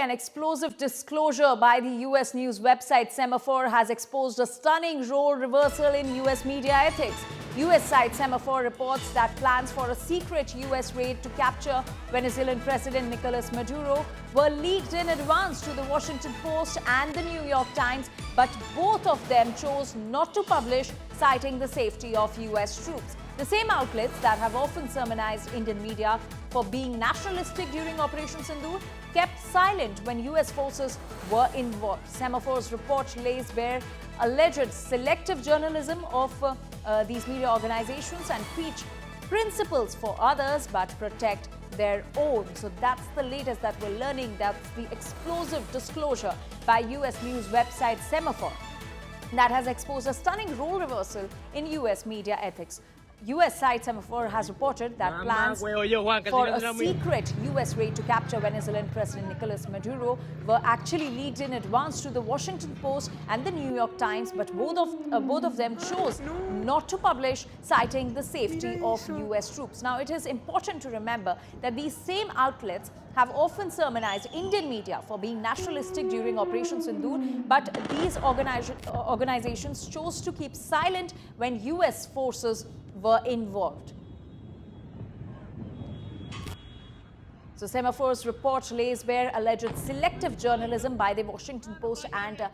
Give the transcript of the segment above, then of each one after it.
an explosive disclosure by the US news website Semafor has exposed a stunning role reversal in US media ethics. US site Semafor reports that plans for a secret US raid to capture Venezuelan President Nicolas Maduro were leaked in advance to the Washington Post and the New York Times, but both of them chose not to publish, citing the safety of US troops. The same outlets that have often sermonized Indian media for being nationalistic during Operation Sindoor kept silent when US forces were involved. Semafor's report lays bare alleged selective journalism of these media organizations and preach principles for others but protect their own. So that's the latest that we're learning. That's the explosive disclosure by US news website Semafor that has exposed a stunning role reversal in US media ethics. US site Semafor has reported that plans for a secret US raid to capture Venezuelan President Nicolas Maduro were actually leaked in advance to the Washington Post and the New York Times, but both of them chose not to publish, citing the safety of US troops. Now, it is important to remember that these same outlets have often sermonized Indian media for being nationalistic during Operation Sindoor, but these organizations chose to keep silent when US forces were involved. So Semafor's report lays bare alleged selective journalism by the Washington Post and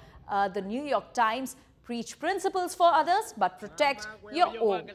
the New York Times. Preach principles for others but protect your own.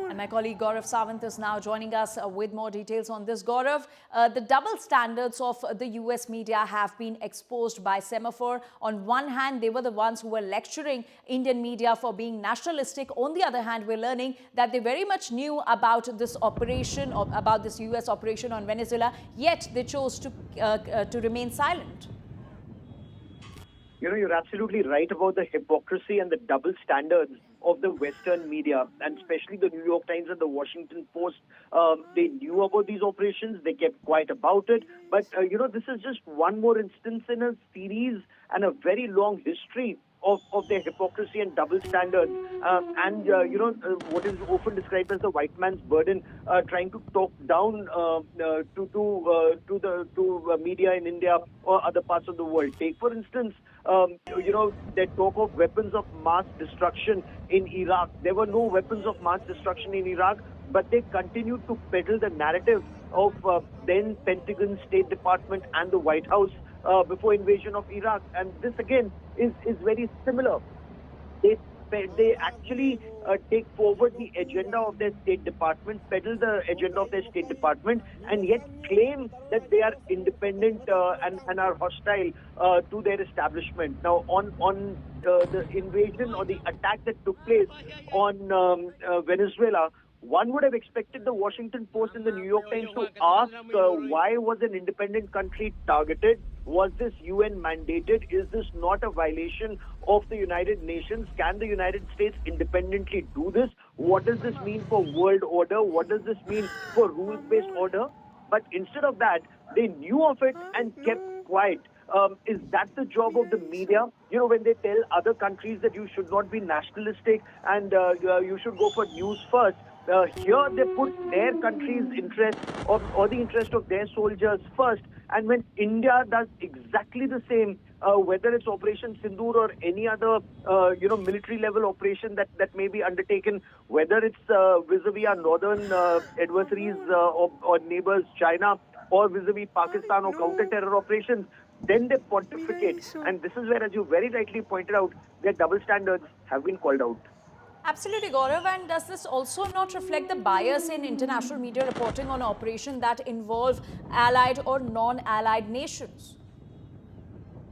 And my colleague Gaurav Sawant is now joining us with more details on this. Gaurav, the double standards of the US media have been exposed by Semafor. On one hand, they were the ones who were lecturing Indian media for being nationalistic. On the other hand, we're learning that they very much knew about this operation, or about this US operation on Venezuela, yet they chose to remain silent. You know, you're absolutely right about the hypocrisy and the double standards of the Western media, and especially the New York Times and the Washington Post. They knew about these operations. They kept quiet about it. But, you know, this is just one more instance in a series and a very long history of their hypocrisy and double standards, you know, what is often described as the white man's burden, trying to talk down to media in India or other parts of the world. Take, for instance, you know, they talk of weapons of mass destruction in Iraq. There were no weapons of mass destruction in Iraq, but they continued to peddle the narrative of then Pentagon, State Department and the White House before invasion of Iraq. And this again is very similar. They actually take forward the agenda of their State Department, peddle the agenda of their State Department, and yet claim that they are independent and are hostile to their establishment. Now, on the invasion or the attack that took place on Venezuela, one would have expected the Washington Post and the New York Times to ask why was an independent country targeted? Was this UN mandated? Is this not a violation of the United Nations? Can the United States independently do this? What does this mean for world order? What does this mean for rules-based order? But instead of that, they knew of it and kept quiet. Is that the job of the media? You know, when they tell other countries that you should not be nationalistic and you should go for news first, here they put their country's interest or the interest of their soldiers first. And when India does exactly the same, whether it's Operation Sindoor or any other, you know, military level operation that may be undertaken, whether it's vis-a-vis our northern adversaries or neighbors, China, or vis-a-vis Pakistan or counter-terror operations, then they pontificate. And this is where, as you very rightly pointed out, their double standards have been called out. Absolutely, Gaurav. And does this also not reflect the bias in international media reporting on operations that involve allied or non-allied nations?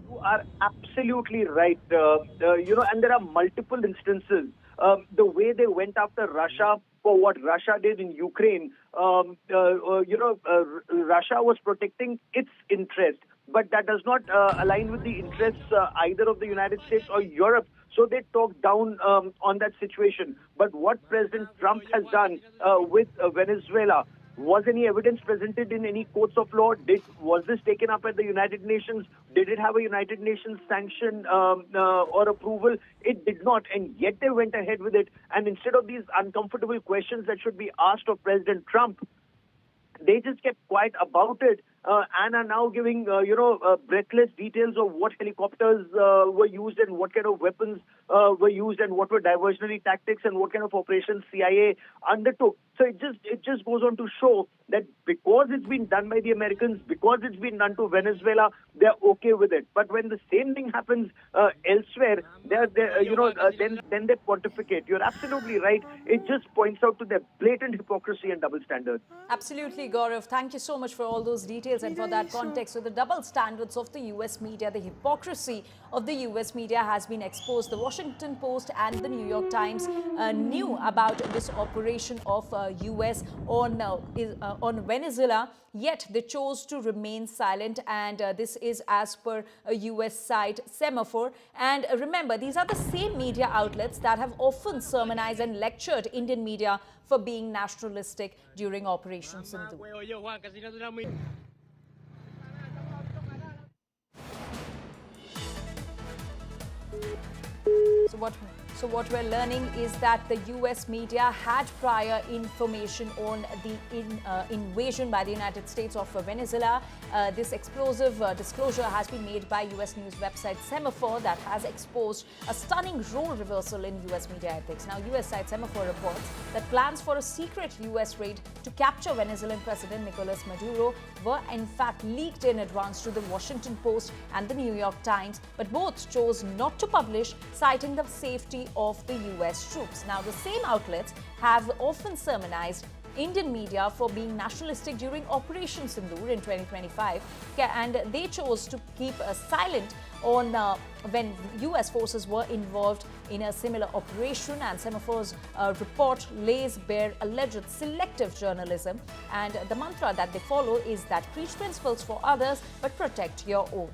You are absolutely right. You know, and there are multiple instances. The way they went after Russia for what Russia did in Ukraine, you know, Russia was protecting its interest, but that does not align with the interests either of the United States or Europe. So they talked down on that situation. But what President Trump has done with Venezuela, was any evidence presented in any courts of law? Was this taken up at the United Nations? Did it have a United Nations sanction or approval? It did not, and yet they went ahead with it. And instead of these uncomfortable questions that should be asked of President Trump, They just kept quiet about it and are now giving, breathless details of what helicopters were used and what kind of weapons were used and what were diversionary tactics and what kind of operations CIA undertook. So it just goes on to show that because it's been done by the Americans, because it's been done to Venezuela, they're okay with it. But when the same thing happens elsewhere, then they pontificate. You're absolutely right. It just points out to their blatant hypocrisy and double standards. Absolutely, Gaurav. Thank you so much for all those details and for that context. So the double standards of the US media, the hypocrisy of the US media has been exposed. The Washington Post and the New York Times knew about this operation of US on Venezuela, yet they chose to remain silent, and this is as per a US site, Semafor. And remember, these are the same media outlets that have often sermonized and lectured Indian media for being nationalistic during Operation Sindoor. So what we're learning is that the US media had prior information on the invasion by the United States of Venezuela. This explosive disclosure has been made by US news website Semafor that has exposed a stunning role reversal in US media ethics. Now, US site Semafor reports that plans for a secret US raid to capture Venezuelan President Nicolas Maduro were in fact leaked in advance to the Washington Post and the New York Times, but both chose not to publish, citing the safety of the US troops. Now, the same outlets have often sermonized Indian media for being nationalistic during Operation Sindoor in 2025, and they chose to keep silent on when US forces were involved in a similar operation. And Semafor's report lays bare alleged selective journalism, and the mantra that they follow is that preach principles for others but protect your own.